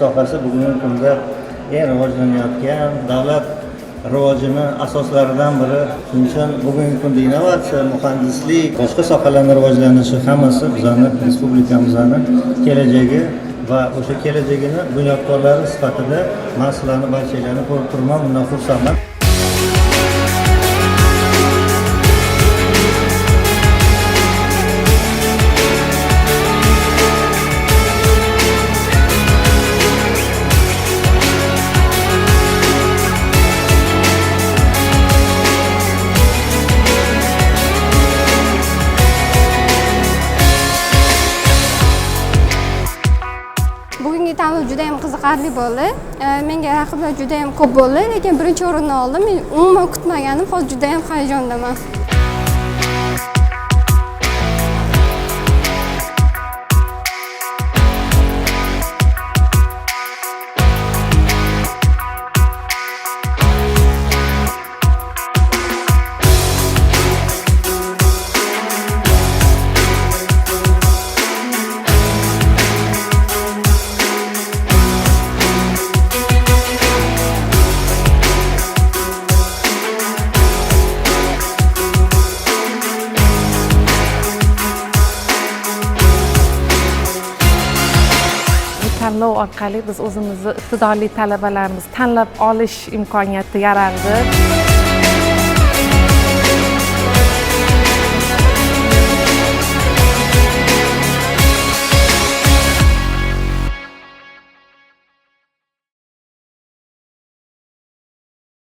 sohasi bugungi kunda eng rivojlanayotgan davlat rivojini asoslaridan biri. Shuning uchun bugungi kunda innovatsiya, muhandislik, boshqa sohalarning rivojlanishi hammasi bizning respublikamizning kelajagi va o'sha kelajagini bunyodkorlari sifatida men sizlarni barchalarini ko'rib turibman. Bundan xursandman. Bugungi tanlov juda ham qiziqarli bo'ldi. Menga raqiblar juda ham ko'p bo'ldi, lekin birinchi o'rinni oldim. Men umuman kutmaganim, hozir juda ham hayajondaman. Tanlov orqali biz o'zimizni iqtidorli talabalarimizni tanlab olish imkoniyati yaraldi.